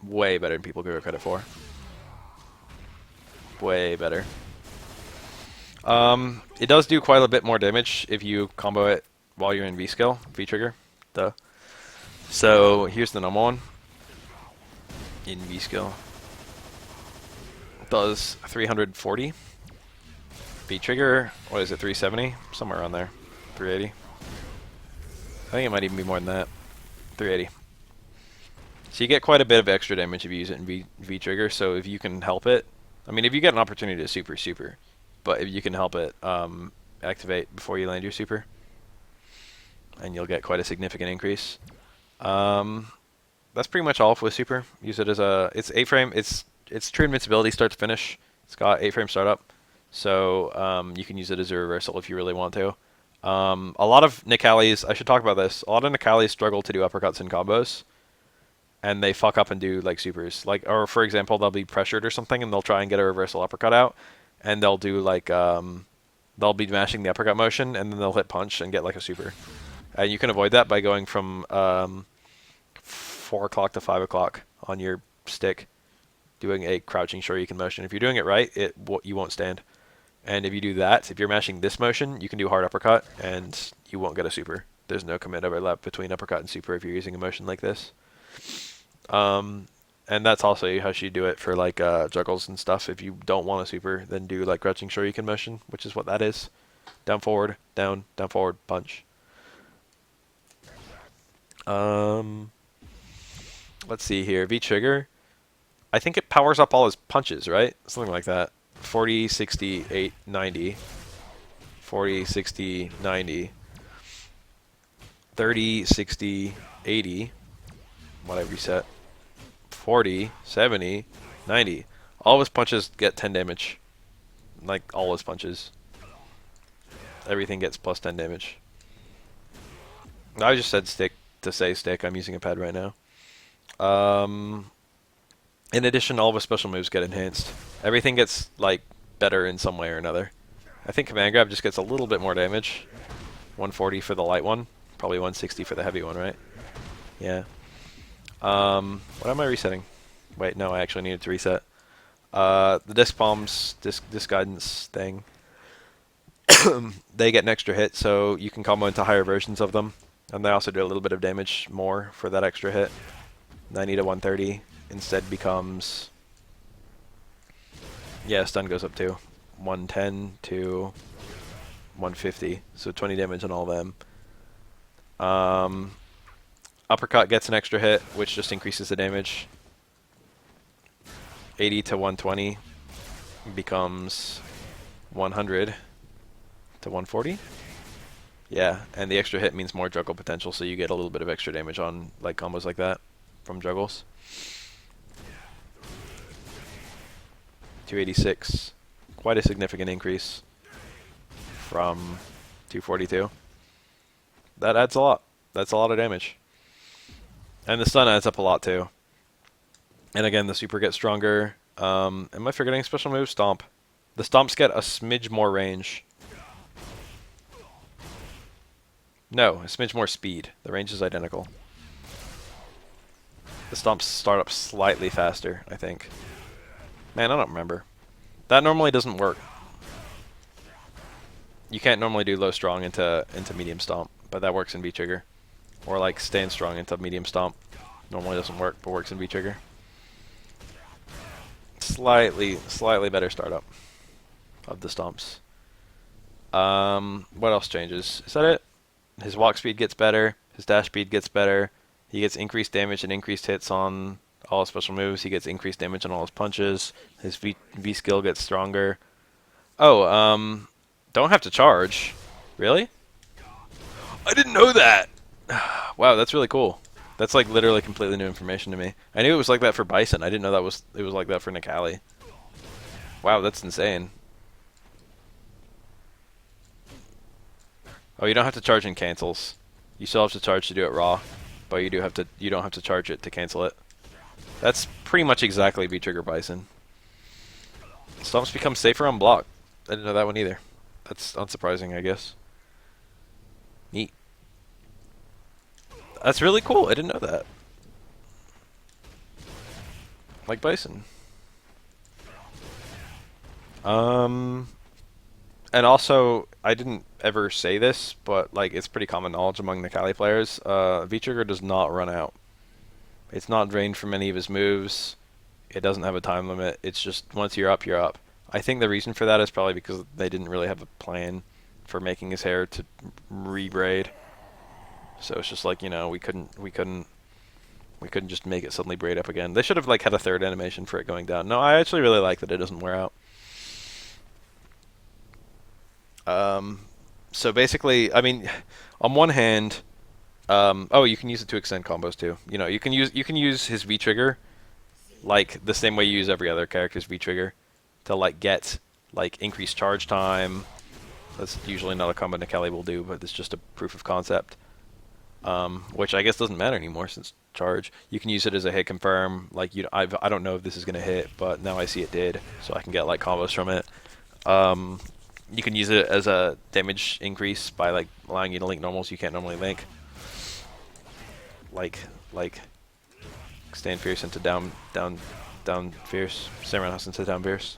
Way better than people give it credit for. Way better. It does do quite a bit more damage if you combo it while you're in V-skill, V-trigger. Duh. So here's the normal one. In V-skill. Does 340. V-trigger, what is it, 370? Somewhere around there. 380. I think it might even be more than that. 380. So you get quite a bit of extra damage if you use it in V-trigger, so if you can help it, I mean, if you get an opportunity to super, but if you can help it activate before you land your super, and you'll get quite a significant increase. That's pretty much all with super. Use it as a, it's 8-frame, it's true invincibility start to finish. It's got 8-frame startup, so you can use it as a reversal if you really want to. A lot of Necallis, I should talk about this, a lot of Necallis struggle to do uppercuts and combos, and they fuck up and do like supers. Like, or for example, they'll be pressured or something, and they'll try and get a reversal uppercut out, and they'll do like, they'll be mashing the uppercut motion, and then they'll hit punch and get like a super. And you can avoid that by going from 4 o'clock to 5 o'clock on your stick, doing a crouching shoryuken motion. If you're doing it right, you won't stand. And if you do that, if you're mashing this motion, you can do hard uppercut, and you won't get a super. There's no commit overlap between uppercut and super if you're using a motion like this. And that's also how you do it for like juggles and stuff. If you don't want a super, then do like crouching shoryuken motion, which is what that is. Down forward, down forward, punch. Let's see here. V-trigger. I think it powers up all his punches, right? Something like that. 40, 60, 8, 90. 40, 60, 90. 30, 60, 80. What I reset? 40, 70, 90. All of his punches get 10 damage. Like, all his punches. Everything gets plus 10 damage. I just said stick to say stick. I'm using a pad right now. In addition, all of his special moves get enhanced. Everything gets, like, better in some way or another. I think command grab just gets a little bit more damage. 140 for the light one. Probably 160 for the heavy one, right? Yeah. What am I resetting? Wait, no, I actually needed to reset. The disc bombs, disc guidance thing. They get an extra hit, so you can combo into higher versions of them. And they also do a little bit of damage more for that extra hit. 90 to 130 instead becomes... Yeah, stun goes up to 110 to 150, so 20 damage on all of them. Uppercut gets an extra hit, which just increases the damage. 80 to 120 becomes 100 to 140. Yeah, and the extra hit means more juggle potential, so you get a little bit of extra damage on like combos like that from juggles. 286, quite a significant increase from 242. That adds a lot. That's a lot of damage. And the stun adds up a lot too. And again, the super gets stronger. Am I forgetting special move? Stomp. The stomps get a smidge more range. No, a smidge more speed. The range is identical. The stomps start up slightly faster, I think. Man, I don't remember. That normally doesn't work. You can't normally do low strong into medium stomp, but that works in V-trigger. Or like stand strong into medium stomp. Normally doesn't work, but works in V-trigger. Slightly better startup of the stomps. What else changes? Is that it? His walk speed gets better. His dash speed gets better. He gets increased damage and increased hits on all his special moves. He gets increased damage on all his punches. His V skill gets stronger. Oh, don't have to charge. Really? I didn't know that! Wow, that's really cool. That's like literally completely new information to me. I knew it was like that for Bison. I didn't know it was like that for Necalli. Wow, that's insane. Oh, you don't have to charge in cancels. You still have to charge to do it raw, but you don't have to charge it to cancel it. That's pretty much exactly V-trigger Bison. Stomps become safer on block. I didn't know that one either. That's unsurprising, I guess. Neat. That's really cool. I didn't know that. Like Bison. And also, I didn't ever say this, but like it's pretty common knowledge among Necalli players. V-trigger does not run out. It's not drained from any of his moves. It doesn't have a time limit. It's just once you're up, you're up. I think the reason for that is probably because they didn't really have a plan for making his hair to rebraid. So it's just like, you know, we couldn't just make it suddenly braid up again. They should have like had a third animation for it going down. No, I actually really like that it doesn't wear out. So basically, I mean, on one hand, oh, you can use it to extend combos too. You know, you can use his V trigger, like the same way you use every other character's V trigger, to like get like increased charge time. That's usually not a combo Necalli will do, but it's just a proof of concept. Which I guess doesn't matter anymore since charge. You can use it as a hit confirm. Like I don't know if this is gonna hit, but now I see it did, so I can get like combos from it. You can use it as a damage increase by like allowing you to link normals you can't normally link. Like stand fierce into down fierce. Stand roundhouse into down fierce.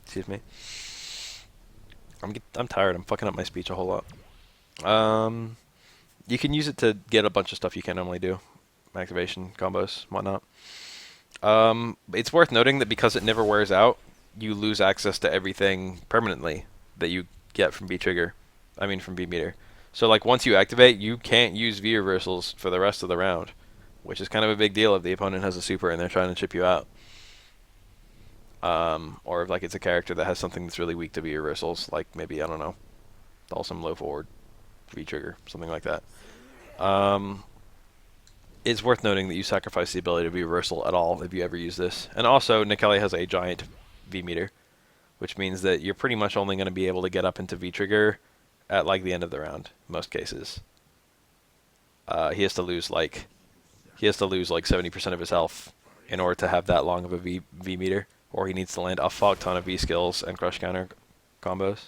Excuse me. I'm tired. I'm fucking up my speech a whole lot. You can use it to get a bunch of stuff you can't normally do. Activation, combos, whatnot. It's worth noting that because it never wears out, you lose access to everything permanently that you get from V-trigger. I mean from V-meter. So like once you activate, you can't use V reversals for the rest of the round, which is kind of a big deal if the opponent has a super and they're trying to chip you out. Or if like it's a character that has something that's really weak to V reversals, like maybe, I don't know, some low forward V-trigger, something like that. It's worth noting that you sacrifice the ability to V reversal at all if you ever use this. And also, Necalli has a giant V-meter, which means that you're pretty much only going to be able to get up into V-trigger at like the end of the round, in most cases. He has to lose like 70% of his health in order to have that long of a V-meter, or he needs to land a fuck ton of V skills and crush counter combos.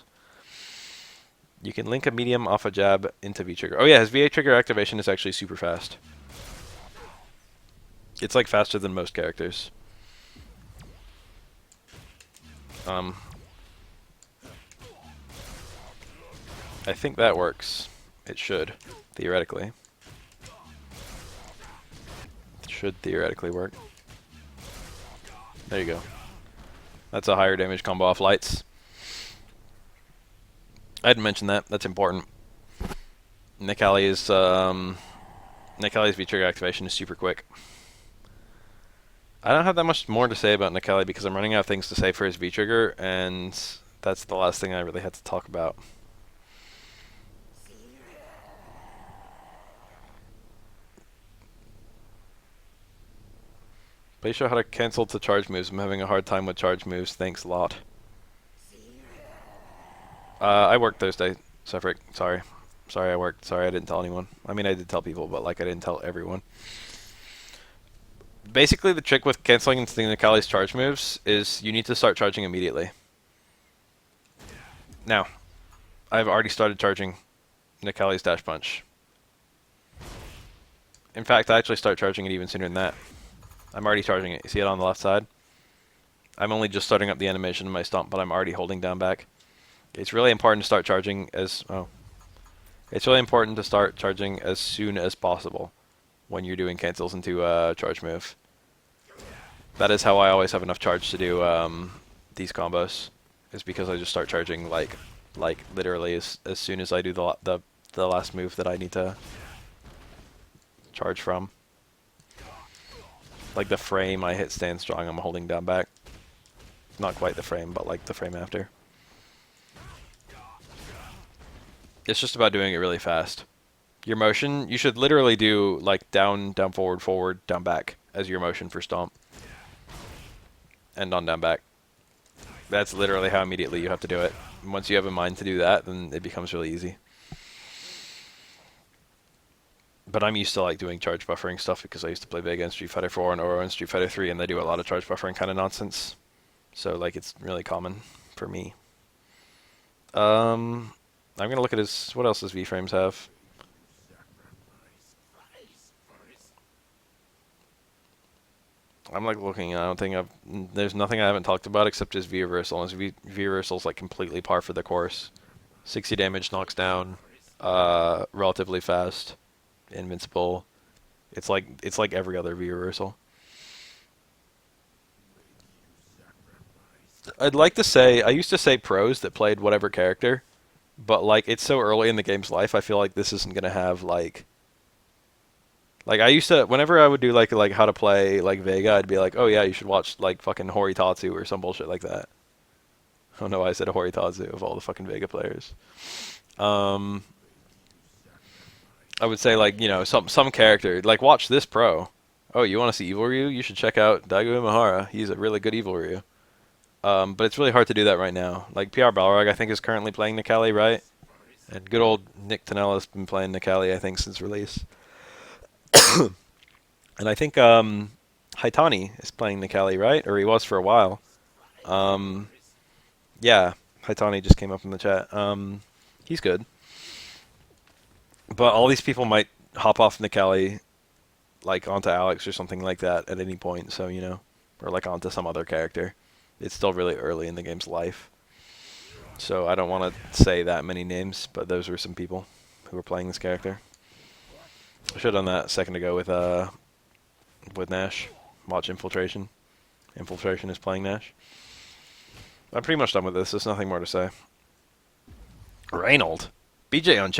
You can link a medium off a jab into V-trigger. Oh yeah, his VA trigger activation is actually super fast. It's like faster than most characters. I think that works. It should, theoretically. It should theoretically work. There you go. That's a higher damage combo off lights. I didn't mention that. That's important. Necalli's V-trigger activation is super quick. I don't have that much more to say about Necalli because I'm running out of things to say for his V-trigger, and that's the last thing I really had to talk about. Please show how to cancel to charge moves. I'm having a hard time with charge moves. Thanks a lot. I worked Thursday, Sefric. Sorry. Sorry I worked. Sorry I didn't tell anyone. I mean, I did tell people, but like I didn't tell everyone. Basically, the trick with canceling into Necalli's charge moves is you need to start charging immediately. Now, I've already started charging Necalli's dash punch. In fact, I actually start charging it even sooner than that. I'm already charging it. You see it on the left side? I'm only just starting up the animation in my stomp, but I'm already holding down back. It's really important to start charging as It's really important to start charging as soon as possible when you're doing cancels into a charge move. That is how I always have enough charge to do these combos. Is because I just start charging like literally as soon as I do the last move that I need to charge from. Like the frame I hit stand strong, I'm holding down back. Not quite the frame, but like the frame after. It's just about doing it really fast. Your motion, you should literally do like down, down, forward, forward, down, back as your motion for stomp. And on, down, back. That's literally how immediately you have to do it. And once you have a mind to do that, then it becomes really easy. But I'm used to like doing charge buffering stuff because I used to play Vega in Street Fighter 4 and Oro in Street Fighter 3, and they do a lot of charge buffering kind of nonsense. So like it's really common for me. I'm gonna look at his. What else does V-frames have? I'm like looking. I don't think I've. There's nothing I haven't talked about except his V reversal. His V reversal's like completely par for the course. 60 damage, knocks down, relatively fast, invincible. It's like every other V reversal. I'd like to say I used to say pros that played whatever character, but like it's so early in the game's life, I feel like this isn't gonna have like I used to whenever I would do like how to play like Vega, I'd be like, oh yeah, you should watch like fucking Horitatsu or some bullshit like that. I don't know why I said Horitatsu of all the fucking Vega players. Um, I would say like some character like watch this pro. Oh, you want to see Evil Ryu? You should check out Daigo Imahara. He's a really good Evil Ryu. But it's really hard to do that right now. Like PR Balrog, I think is currently playing Necalli, right? And good old Nick Tanella's been playing Necalli, I think, since release. And I think Haitani is playing Necalli, right? Or he was for a while. Um, yeah, Haitani just came up in the chat. He's good. But all these people might hop off Necalli like onto Alex or something like that at any point, so or like onto some other character. It's still really early in the game's life. So I don't want to say that many names, but those were some people who were playing this character. I should have done that a second ago with Nash. Watch Infiltration. Infiltration is playing Nash. I'm pretty much done with this. There's nothing more to say. Reynold. BJ on chat.